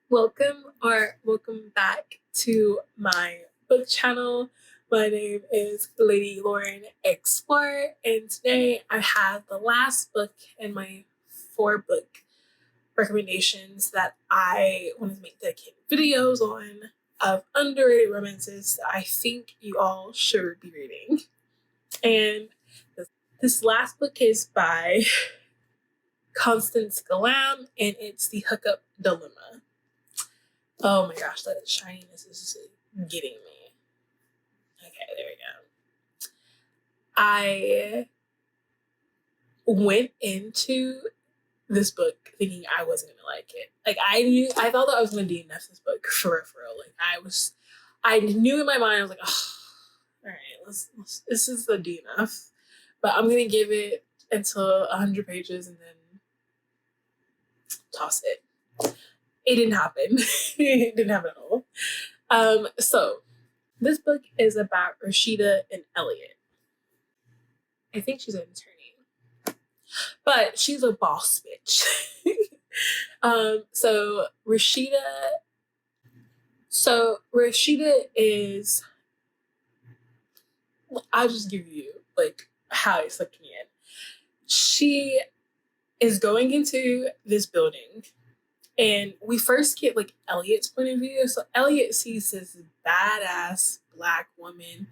Welcome back to my book channel. My name is Lady Lauren Explorer, and today I have the last book in my 4-book recommendations that I want to make dedicated videos on of underrated romances that I think you all should be reading. And this last book is by Constance Gallam, and it's The Hookup Dilemma. Oh my gosh, that shininess is getting me. Okay, there we go. I went into this book thinking I wasn't gonna like it. Like I thought that I was gonna DNF this book for real. Like I knew in my mind I was like, oh, all right, let's this is the DNF, but I'm gonna give it until 100 pages and then toss it. It didn't happen. It didn't happen at all. So this book is about Rashida and Elliot. I think she's an attorney, but she's a boss bitch. So Rashida is, I'll just give you like how it slipped me in. She is going into this building, and we first get like Elliot's point of view. So Elliot sees this badass Black woman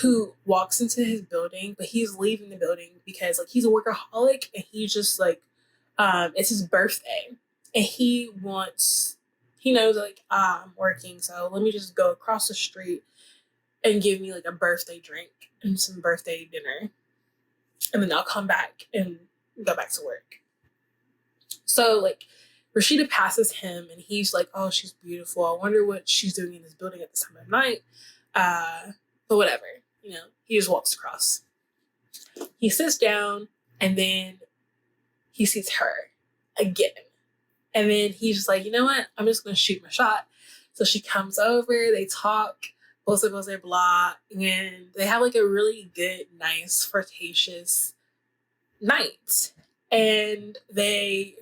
who walks into his building, but he's leaving the building because like he's a workaholic and he's just like it's his birthday and he knows like I'm working, so let me just go across the street and give me like a birthday drink and some birthday dinner, and then I'll come back and go back to work. So like Rashida passes him and he's like, oh, she's beautiful, I wonder what she's doing in this building at this time of night. But whatever, he just walks across. He sits down and then he sees her again. And then he's just like, you know what? I'm just going to shoot my shot. So she comes over, they talk, blah, blah, blah, blah, and they have like a really good, nice, flirtatious night. And it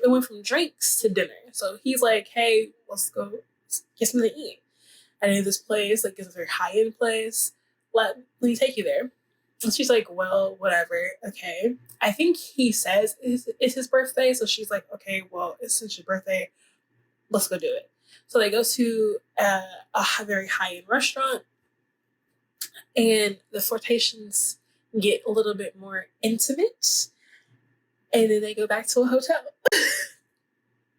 went from drinks to dinner. So he's like, hey, let's go get something to eat. I know this place, like, it's a very high-end place. Let me take you there. And she's like, well, whatever. Okay. I think he says it's his birthday. So she's like, okay, well, it's your birthday. Let's go do it. So they go to a very high-end restaurant, and the flirtations get a little bit more intimate. And then they go back to a hotel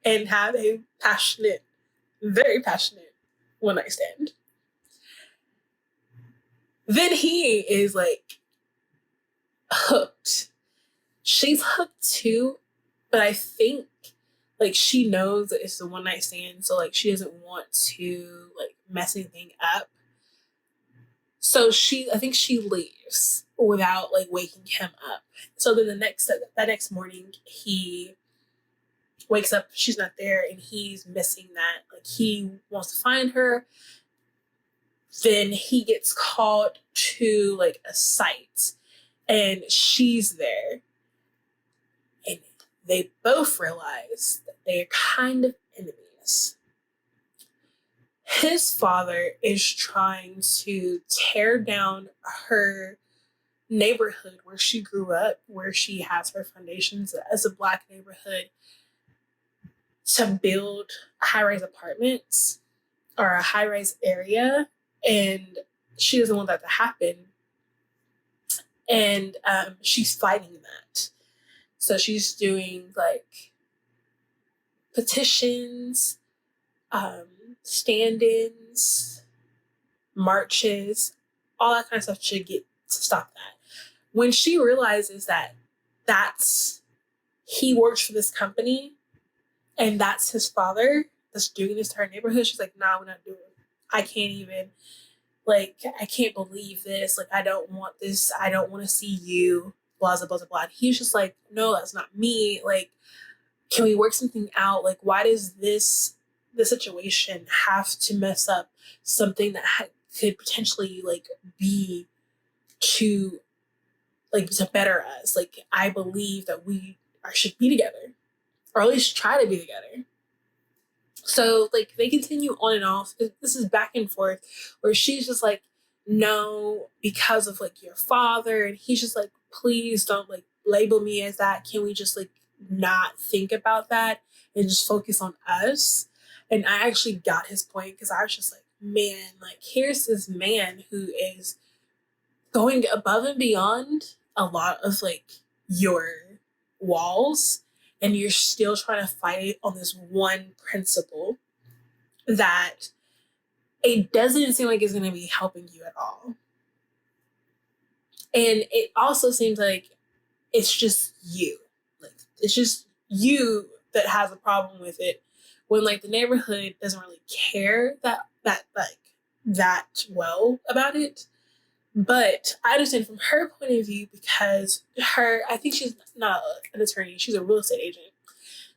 and have a very passionate one-night stand. Then he is like hooked. She's hooked too, but I think like she knows that it's a one-night stand, so like she doesn't want to like mess anything up. So I think she leaves without like waking him up. So then that next morning he wakes up, she's not there, and he's missing that. Like he wants to find her. Then he gets called to like a site and she's there. And they both realize that they are kind of enemies. His father is trying to tear down her neighborhood where she grew up, where she has her foundations as a Black neighborhood, to build high-rise apartments or a high-rise area, and she doesn't want that to happen. And she's fighting that. So she's doing like petitions, stand-ins, marches, all that kind of stuff to stop that. When she realizes that he works for this company and that's his father that's doing this to her neighborhood, she's like, nah, we're not doing it. I can't believe this. Like, I don't want this. I don't want to see you, blah, blah, blah, blah. He's just like, no, that's not me. Like, can we work something out? Like, why does this situation have to mess up something that could potentially like be to better us? Like, I believe that we should be together, or at least try to be together. So like they continue on and off. This is back and forth where she's just like, no, because of like your father, and he's just like, please don't like label me as that. Can we just like not think about that and just focus on us? And I actually got his point because I was just like, man, like here's this man who is going above and beyond a lot of like your walls, and you're still trying to fight on this one principle that it doesn't seem like it's going to be helping you at all. And it also seems like it's just you. Like it's just you that has a problem with it, when like the neighborhood doesn't really care that well about it. But I understand from her point of view, because I think she's not an attorney, she's a real estate agent.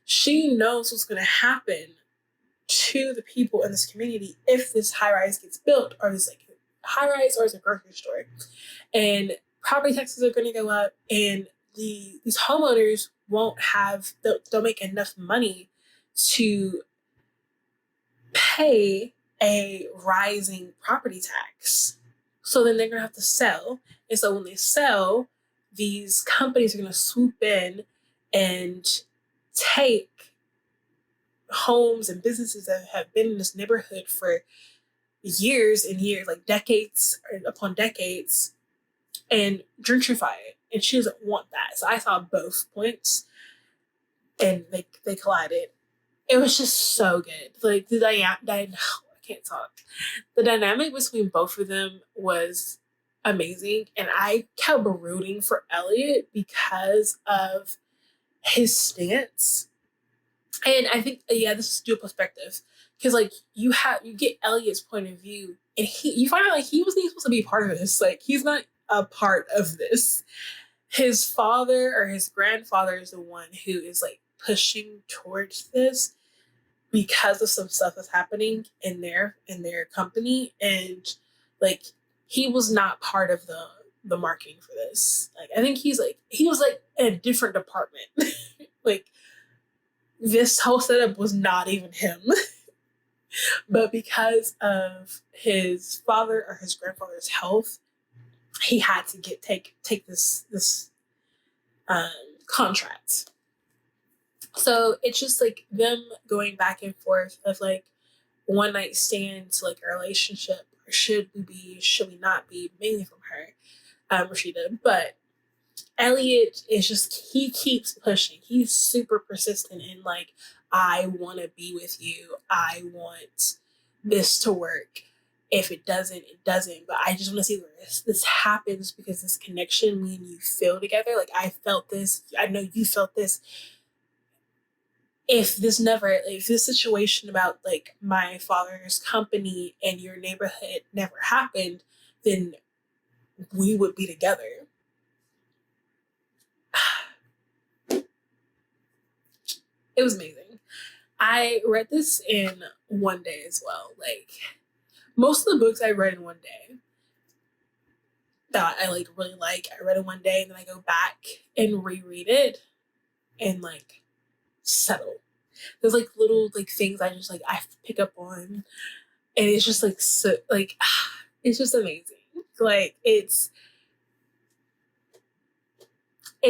She knows what's going to happen to the people in this community if this high rise gets built, or this like high rise, or it's a grocery store. And property taxes are going to go up, and these homeowners they'll make enough money to pay a rising property tax. So then they're going to have to sell. And so when they sell, these companies are going to swoop in and take homes and businesses that have been in this neighborhood for years and years, like decades upon decades, and gentrify it. And she doesn't want that. So I saw both points, and they collided. It was just so good. Like I can't talk. The dynamic between both of them was amazing, and I kept rooting for Elliot because of his stance. And I think, yeah, this is dual perspective, because like you get Elliot's point of view, and you find out like he wasn't supposed to be part of this. Like he's not a part of this. His father or his grandfather is the one who is like pushing towards this because of some stuff that's happening in their company, and like he was not part of the marketing for this. Like I think he was like in a different department. Like this whole setup was not even him. But because of his father or his grandfather's health, he had to take this contract. So it's just like them going back and forth of like one night stand to like a relationship, or should we not be, mainly from her, Rashida. But Elliot is just, he keeps pushing. He's super persistent in like, I want to be with you. I want this to work. If it doesn't, it doesn't. But I just want to see where this happens, because this connection me and you feel together. Like I felt this. I know you felt this. If this situation about like my father's company and your neighborhood never happened, then we would be together. It was amazing. I read this in one day as well. Like most of the books I read in one day that I like really like, I read it one day, and then I go back and reread it and like settle. There's like little like things I just like I pick up on, and it's just like so like it's just amazing. Like it's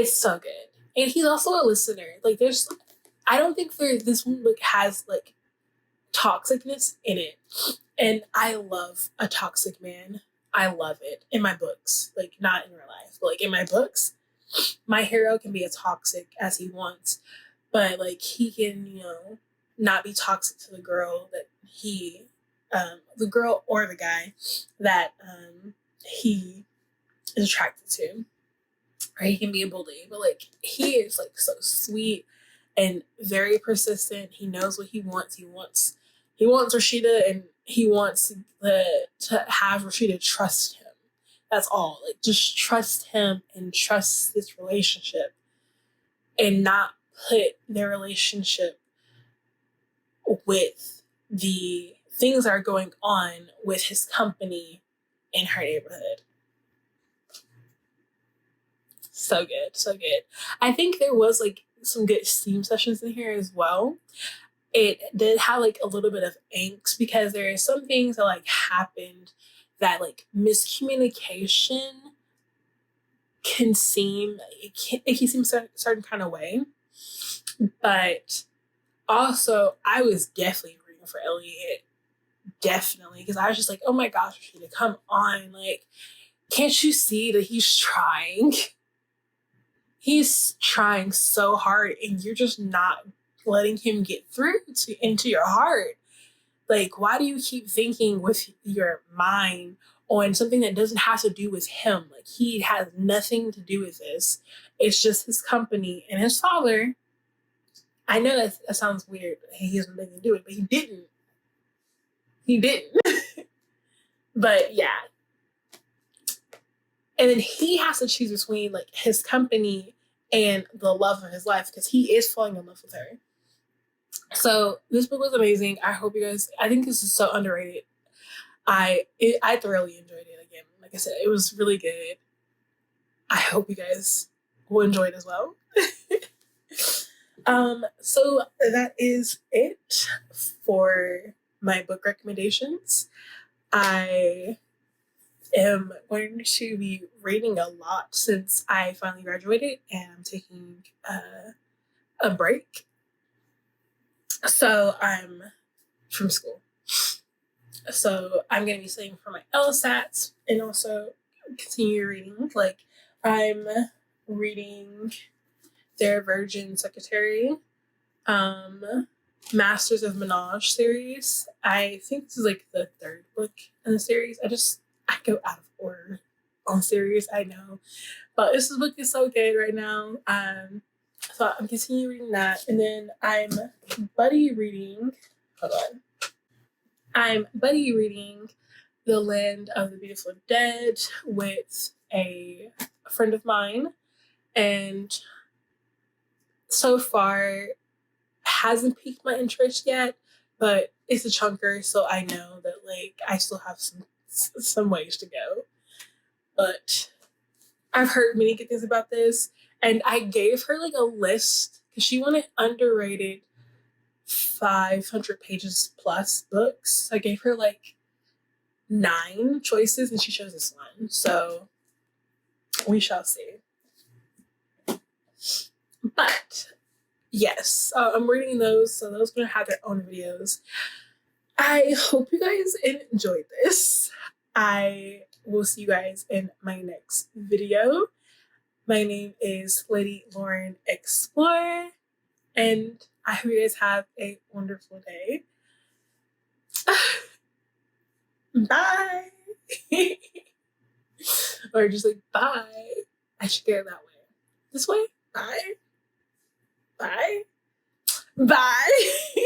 so good. And he's also a listener. Like I don't think this one like has like toxicness in it. And I love a toxic man. I love it in my books. Like not in real life, but like in my books, my hero can be as toxic as he wants, but like he can, not be toxic to the girl that the girl or the guy that he is attracted to. Or he can be a bully, but like he is like so sweet and very persistent. He knows what he wants. He wants Rashida, and he wants to have Rashida trust him. That's all. Like just trust him and trust this relationship, and not put their relationship with the things that are going on with his company in her neighborhood. So good, so good. I think there was like some good steam sessions in here as well. it did have like a little bit of angst because there are some things that like happened that like miscommunication can seem, it can seem a certain kind of way. But also, I was definitely rooting for Elliot. Definitely. Because I was just like, oh my gosh, Rashida, come on. Like, can't you see that he's trying? He's trying so hard and you're just not letting him get through into your heart. Like, why do you keep thinking with your mind on something that doesn't have to do with him? Like, he has nothing to do with this. It's just his company and his father. I know that sounds weird. He has nothing to do with it, but he didn't. He didn't. But yeah. And then he has to choose between like his company and the love of his life because he is falling in love with her. So this book was amazing. I hope you guys, I think this is so underrated. I thoroughly enjoyed it again. Like I said, it was really good. I hope you guys will enjoy it as well. So that is it for my book recommendations. I am going to be reading a lot since I finally graduated and I'm taking a break. So I'm from school. So I'm going to be studying for my LSATs and also continue reading. Like, I'm reading their Virgin Secretary, Masters of Menage series. I think this is like the third book in the series. I go out of order on series, I know. But this book is so good right now. So I'm continuing reading that. And then I'm buddy reading The Land of the Beautiful Dead with a friend of mine. And so far, hasn't piqued my interest yet, but it's a chunker, so I know that like I still have some ways to go. But I've heard many good things about this, and I gave her like a list because she wanted underrated 500 pages plus books. So I gave her like 9 choices, and she chose this one. So we shall see. But yes, I'm reading those, so those are going to have their own videos. I hope you guys enjoyed this. I will see you guys in my next video. My name is Lady Lauren Explorer, and I hope you guys have a wonderful day. Bye. Or just like, bye. I should go that way. This way? Bye. Bye. Bye.